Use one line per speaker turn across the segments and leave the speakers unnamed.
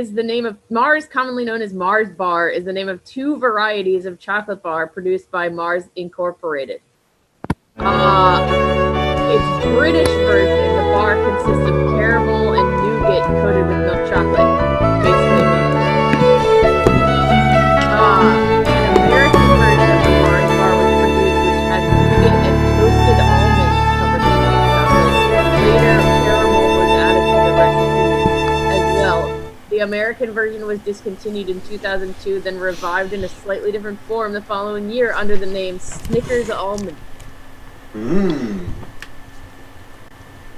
is the name of Mars, commonly known as Mars Bar, is the name of 2 varieties of chocolate bar produced by Mars Incorporated. Its British version, the bar consists of caramel and nougat coated with milk chocolate. Basically, an American version of the Mars bar was produced, which had nougat and toasted almonds covered in milk chocolate. Later, caramel was added to the recipe as well. The American version was discontinued in 2002, then revived in a slightly different form the following year under the name Snickers Almond.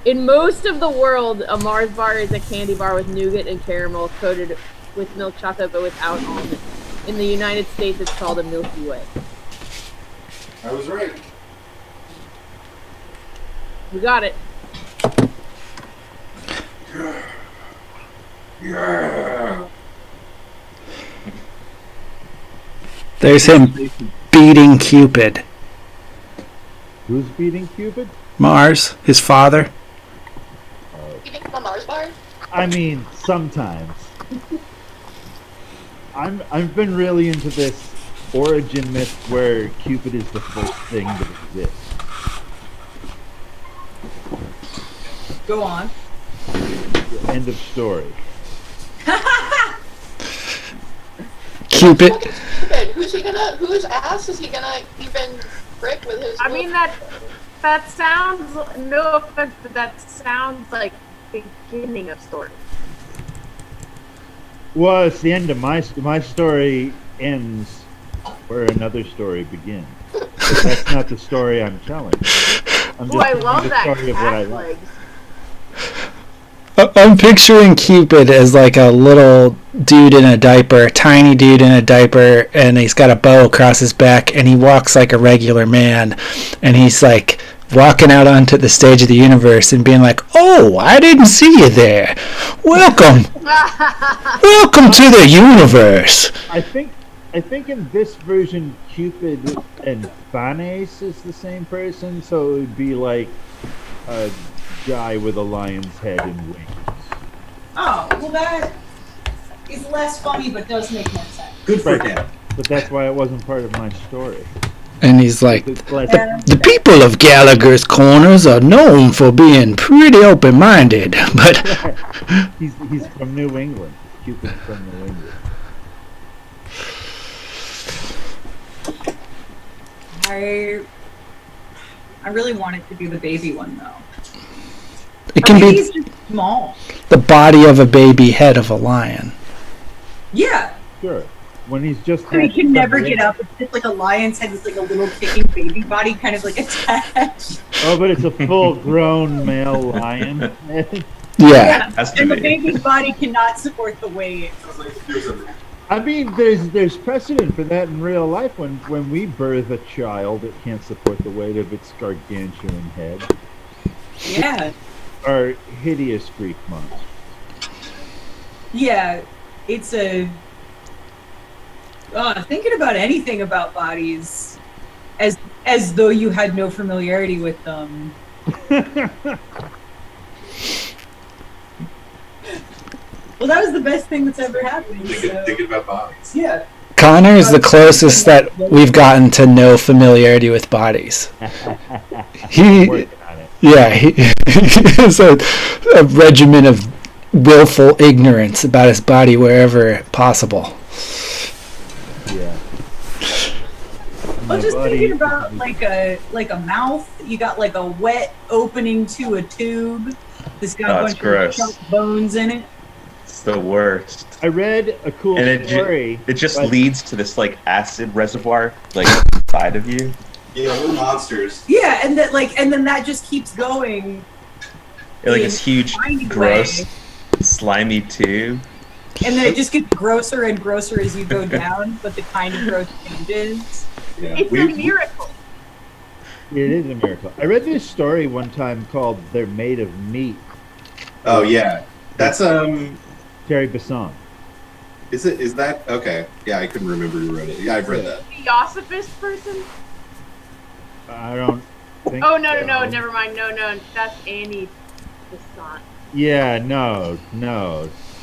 In most of the world, a Mars bar is a candy bar with nougat and caramel coated with milk chocolate but without almonds. In the United States, it's called a Milky Way.
I was right.
We got it.
Yeah.
There's him beating Cupid.
Who's beating Cupid?
Mars, his father.
You think the Mars bar?
I mean, sometimes. I've been really into this origin myth where Cupid is the first thing that exists.
Go on.
End of story.
Cupid.
Whose ass is he gonna even frick with his?
I mean, that sounds, no offense, but that sounds like the beginning of story.
Well, it's the end of my story ends where another story begins. But that's not the story I'm telling. I'm
Ooh, I
telling
love
the
that
story of what I
cat
like.
legs.
I'm picturing Cupid as like a little dude in a diaper, a tiny dude in a diaper, and he's got a bow across his back, and he walks like a regular man, and he's like walking out onto the stage of the universe and being like, "Oh, I didn't see you there. Welcome, welcome to the universe."
I think in this version, Cupid and Phanes is the same person, so it would be like a guy with a lion's head and wings.
Oh, well that is less funny but does make more sense.
Good for him.
But that's why it wasn't part of my story.
And he's like,
It's like,
the people of Gallagher's Corners are known for being pretty open-minded, but
he's from New England. Cupid's from New England.
I really want it to be the baby one though.
it can be
He's just small.
the body of a baby, head of a lion.
Yeah.
Sure. When he's just
So he
hatched
can
from
never
the
get
egg.
up. It's just like a lion's head with like a little kicking baby body kind of like attached.
Oh, but it's a full-grown male lion.
Yeah.
Has to
And the
be.
baby's body cannot support the weight.
I mean, there's precedent for that in real life. When we birth a child, it can't support the weight of its gargantuan head.
Yeah.
Or hideous Greek monks.
Yeah. It's a thinking about anything about bodies as though you had no familiarity with them. Well, that was the best thing that's ever happened. So.
Thinking about bodies.
Yeah.
Connor is the closest that we've gotten to no familiarity with bodies. He,
Working on it.
yeah, he has a regimen of willful ignorance about his body wherever possible.
Yeah.
Well, just
body-
thinking about like a mouth. You got like a wet opening to a tube. This got
Oh,
a
it's
bunch
gross.
of chunk bones in it.
It's the worst.
I read a cool
And it,
story.
it just
but-
leads to this like acid reservoir like inside of you.
Yeah, we're monsters.
Yeah, and then that just keeps going.
Like
in
this huge,
a tiny
gross,
way.
slimy tube.
And then it just gets grosser and grosser as you go down, but the kind of growth changes.
Yeah.
It's a miracle.
It is a miracle. I read this story one time called "They're Made of Meat."
Oh yeah, that's
Terry Basson.
Is that okay? Yeah, I couldn't remember who wrote it. Yeah, I've read that.
Theosophist person?
I don't think.
Oh, no,
so.
never mind. No, that's Annie Besant.
Yeah, no.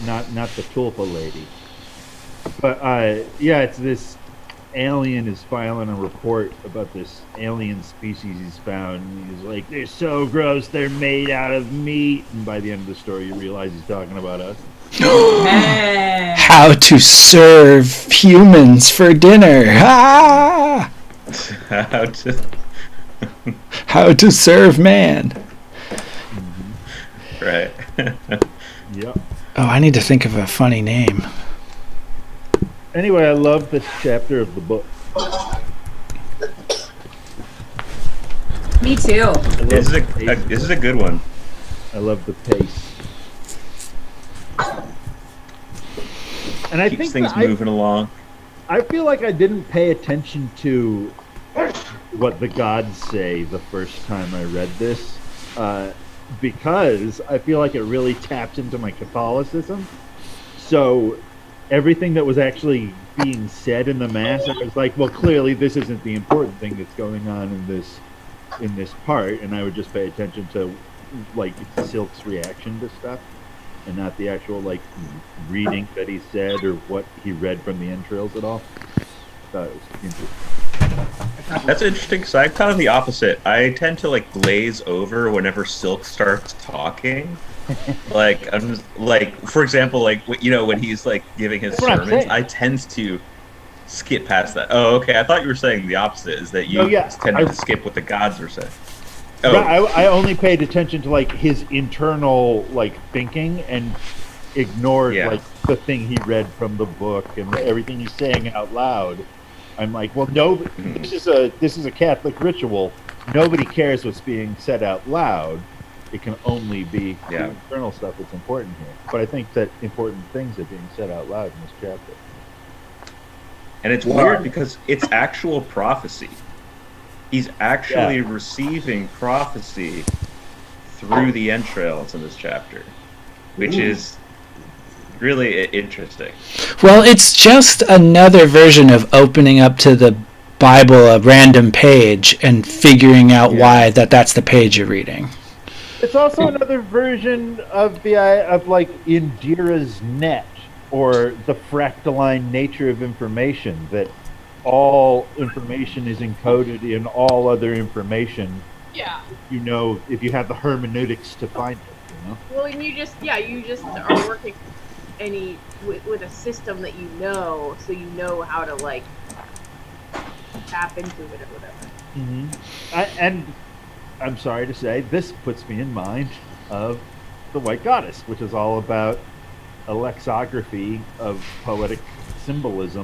not the tulpa lady. But yeah, it's this alien is filing a report about this alien species he's found. And he's like, they're so gross, they're made out of meat. And by the end of the story, you realize he's talking about us.
How to serve humans for dinner. Ah!
How to...
How to serve man.
Right.
Yep.
Oh, I need to think of a funny name.
Anyway, I love this chapter of the book.
Me too.
This is a good one.
I love the pace. And I
Keeps
think
things
that I-
moving along.
I feel like I didn't pay attention to what the gods say the first time I read this, because I feel like it really taps into my Catholicism. So everything that was actually being said in the mass, I was like, well, clearly this isn't the important thing that's going on in this part, and I would just pay attention to like Silk's reaction to stuff, and not the actual like reading that he said or what he read from the entrails at all. I thought it was interesting.
That's interesting because I'm kind of the opposite. I tend to like glaze over whenever Silk starts talking. Like I'm just, like, for example, like when he's like giving his
That's what I'm
sermons,
saying.
I tend to skip past that. Oh, okay. I thought you were saying the opposite. Is that you
No, yeah,
tend to skip what the gods are saying?
But
Oh,
I only paid attention to like his internal like thinking and ignored
Yeah.
like the thing he read from the book and everything he's saying out loud. I'm like, well, no, this is a Catholic ritual. Nobody cares what's being said out loud. It can only be the
Yeah.
internal stuff that's important here. But I think that important things are being said out loud in this chapter.
and it's
Wow.
weird because it's actual prophecy. He's actually receiving prophecy through the entrails in this chapter, which is really interesting.
Well, it's just another version of opening up to the Bible a random page and figuring out why that's the page you're reading.
It's also another version of the of like Indira's net, or the fractaline nature of information, that all information is encoded in all other information.
Yeah.
You know, if you have the hermeneutics to find it, you know.
Well, and you just are working with a system that you know, so you know how to like tap into it or whatever.
And I'm sorry to say, this puts me in mind of the White Goddess, which is all about a lexicography of poetic symbolism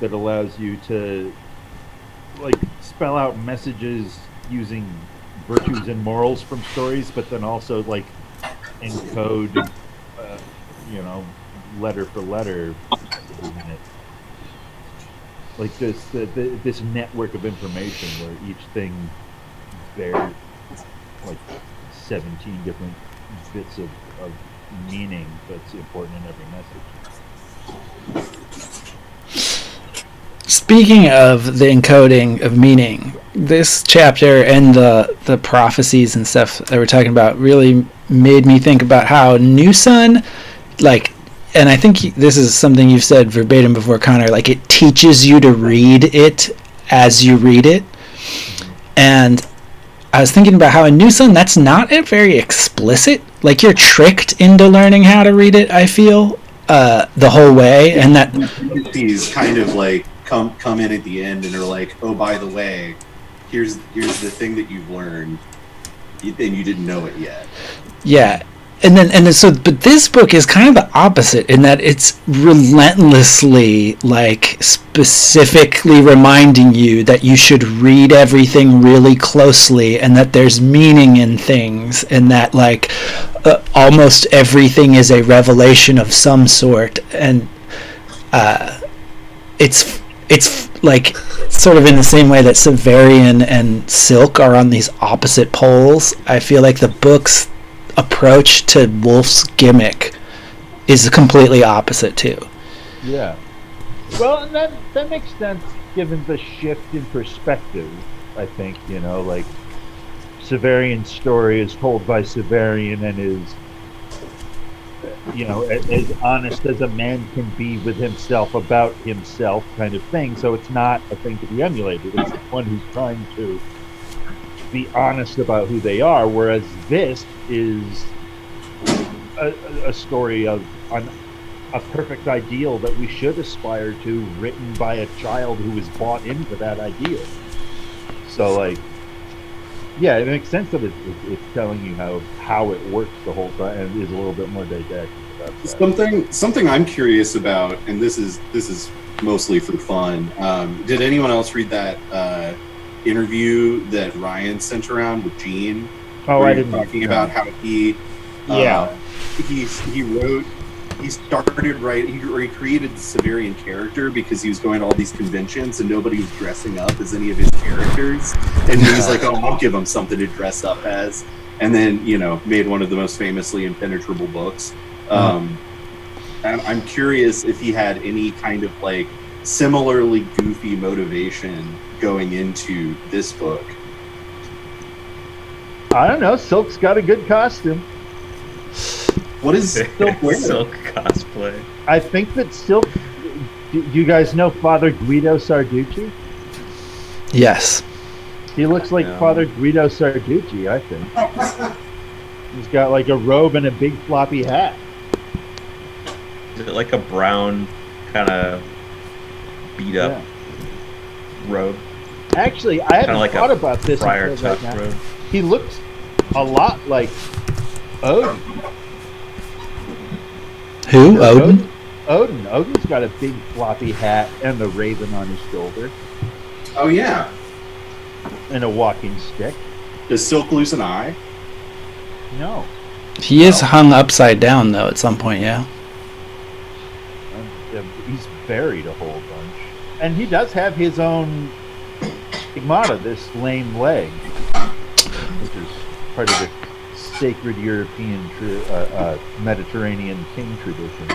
that allows you to like spell out messages using virtues and morals from stories, but then also like encode, letter for letter in it. Like this network of information where each thing bears like 17 different bits of meaning that's important in every message.
Speaking of the encoding of meaning, this chapter and the prophecies and stuff that we're talking about really made me think about how New Sun, like, and I think this is something you've said verbatim before, Connor, like it teaches you to read it as you read it. And I was thinking about how in New Sun, that's not very explicit. Like, you're tricked into learning how to read it, I feel, the whole way. And that
These kind of like come in at the end and are like, oh, by the way, here's the thing that you've learned, and you didn't know it yet.
yeah. But this book is kind of the opposite in that it's relentlessly, like, specifically reminding you that you should read everything really closely and that there's meaning in things and that, like, almost everything is a revelation of some sort. And it's like sort of in the same way that Severian and Silk are on these opposite poles. I feel like the book's approach to Wolfe's gimmick is completely opposite too.
Yeah. Well, and that makes sense given the shift in perspective. I think, like Severian's story is told by Severian and as honest as a man can be with himself about himself, kind of thing. So it's not a thing to be emulated. It's someone who's trying to be honest about who they are. Whereas this is a story of a perfect ideal that we should aspire to, written by a child who was bought into that ideal. So, like, yeah, it makes sense that it's telling you how it works the whole time, and is a little bit more didactic about that.
Something I'm curious about, and this is mostly for fun. Did anyone else read that interview that Ryan sent around with Gene?
Oh, I didn't.
Talking about how he started writing. He created the Severian character because he was going to all these conventions and nobody was dressing up as any of his characters, and he was like, "Oh, I'll give him something to dress up as," and then made one of the most famously impenetrable books. I'm curious if he had any kind of like similarly goofy motivation going into this book.
I don't know. Silk's got a good costume.
What is Silk wearing?
Silk cosplay.
I think that Silk. Do you guys know Father Guido Sarducci?
Yes.
He looks like Father Guido Sarducci, I think. He's got like a robe and a big floppy hat.
Is it like a brown kind of beat up robe?
Actually, I hadn't
like
thought about this
Friar
until right
Tuck
now.
robe.
He looks a lot like Odin.
Who? Odin?
Odin. Odin's got a big floppy hat and the raven on his shoulder.
Oh yeah.
And a walking stick.
Does Silk lose an eye?
No.
He is hung upside down though at some point, yeah.
He's buried a whole bunch. And he does have his own stigmata, this lame leg, which is part of the sacred European Mediterranean king tradition.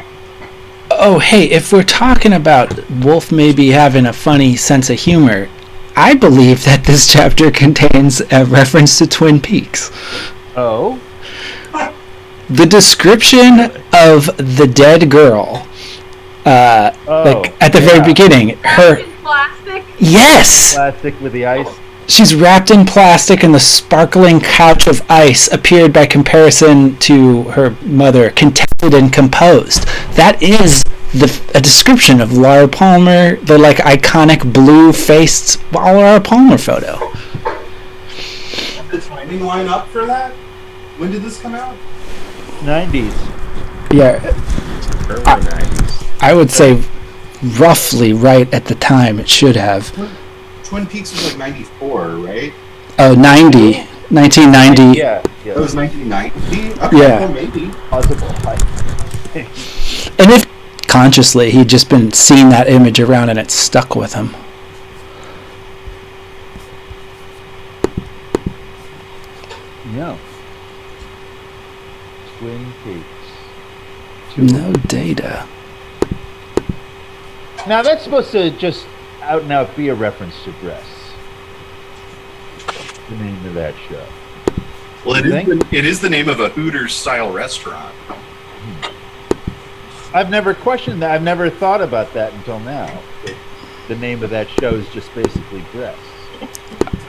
Oh, hey, if we're talking about Wolfe maybe having a funny sense of humor, I believe that this chapter contains a reference to Twin Peaks.
Oh?
The description of the dead girl, like at the very beginning, her...
In plastic?
Yes!
Plastic with the ice.
She's wrapped in plastic, and the sparkling couch of ice appeared by comparison to her mother, contented and composed. That is a description of Laura Palmer, the like iconic blue-faced Laura Palmer photo.
The timing line up for that? When did this come out?
90s.
Yeah,
Early 90s.
I would say roughly right at the time it should have.
Twin Peaks was like 94, right?
Oh, 90. 1990.
Yeah.
That was 1990? Okay,
Yeah.
well, maybe.
Possible.
And if consciously he'd just been seeing that image around and it stuck with him.
No. Twin Peaks.
No data.
Now that's supposed to just out and out be a reference to dress. The name of that show.
Well, it is the name of a Hooters style restaurant.
I've never questioned that. I've never thought about that until now. The name of that show is just basically dress.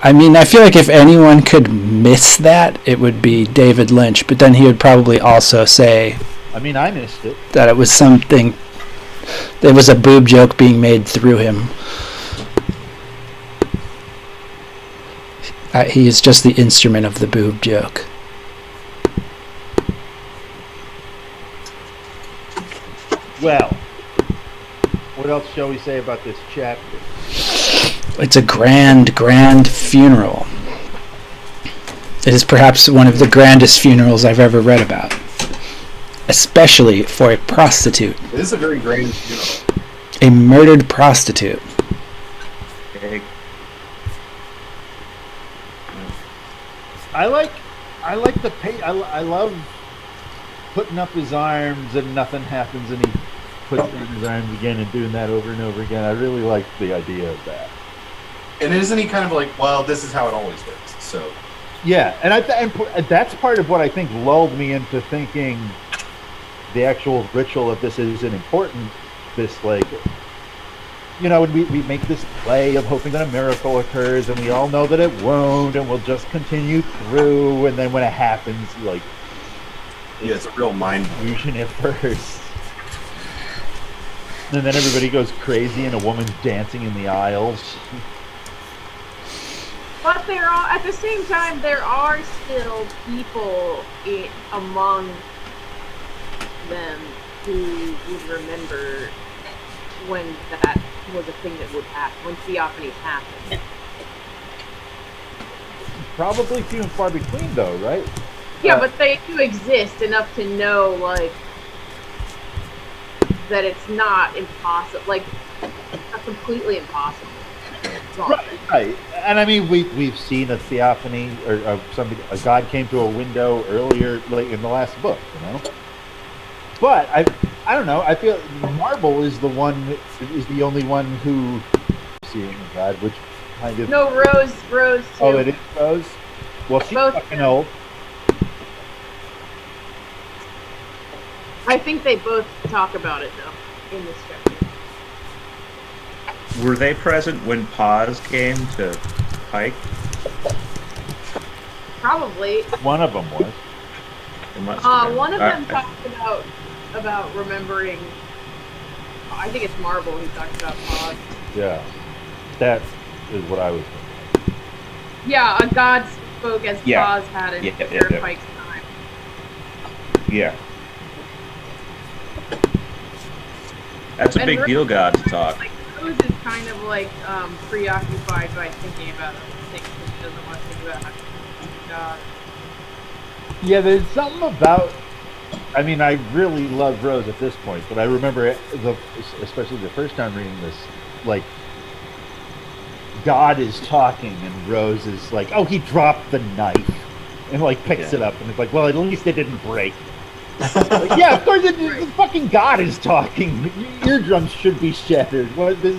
I mean, I feel like if anyone could miss that, it would be David Lynch, but then he would probably also say
I mean, I missed it.
that it was something, there was a boob joke being made through him. He is just the instrument of the boob joke.
Well, what else shall we say about this chapter?
It's a grand, grand funeral. It is perhaps one of the grandest funerals I've ever read about, especially for a prostitute,
It is a very grand funeral.
a murdered prostitute.
Okay.
I like the I love putting up his arms and nothing happens and he puts down his arms again and doing that over and over again. I really like the idea of that.
And isn't he kind of like, well, this is how it always works, so...
Yeah, and that's part of what I think lulled me into thinking the actual ritual of this isn't important. This like, and we make this play of hoping that a miracle occurs, and we all know that it won't, and we'll just continue through. And then when it happens, like,
Yeah, it's a real mind.
illusion at first, and then everybody goes crazy, and a woman's dancing in the aisles.
But there are, at the same time, there are still people among them who would remember when that was a thing that would happen, when theophanies happened.
Probably few and far between, though, right?
Yeah, but they do exist enough to know, like, that it's not impossible, like, not completely impossible.
Right. And I mean, we've seen a theophany, or a god came to a window earlier, like in the last book, But I don't know. I feel Marble is the only one who seeing a god, which kind of.
No, Rose too.
Oh, it is Rose. Well, she's
Both
fucking old.
I think they both talk about it though in this chapter.
Were they present when Paz came to Pike?
Probably.
One of them was.
It must have been.
One of them talked about remembering. I think it's Marble who talked about Paz.
Yeah, that is what I was thinking.
Yeah, a god spoke as
Yeah.
Paz had in
Yeah.
Pike's time.
Yeah. That's a
And
big
Rose-
deal, God, to talk.
Like Rose is kind of like preoccupied by thinking about other things because she doesn't want to think about God.
Yeah, there's something about. I mean, I really love Rose at this point, but I remember, especially the first time reading this, like, God is talking and Rose is like, "Oh, he dropped the knife," and like picks it up and it's like, "Well, at least it didn't break." Like, yeah, of course, the fucking God is talking. Your eardrums should be shattered. What you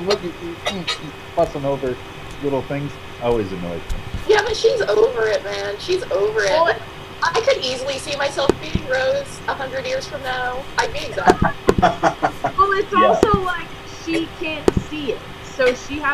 fussing over little things always annoys me.
Yeah, but she's over it, man. She's over it.
Well,
I could easily see myself being Rose 100 years from now. I'd be exactly.
Well, it's also like she can't see it, so she has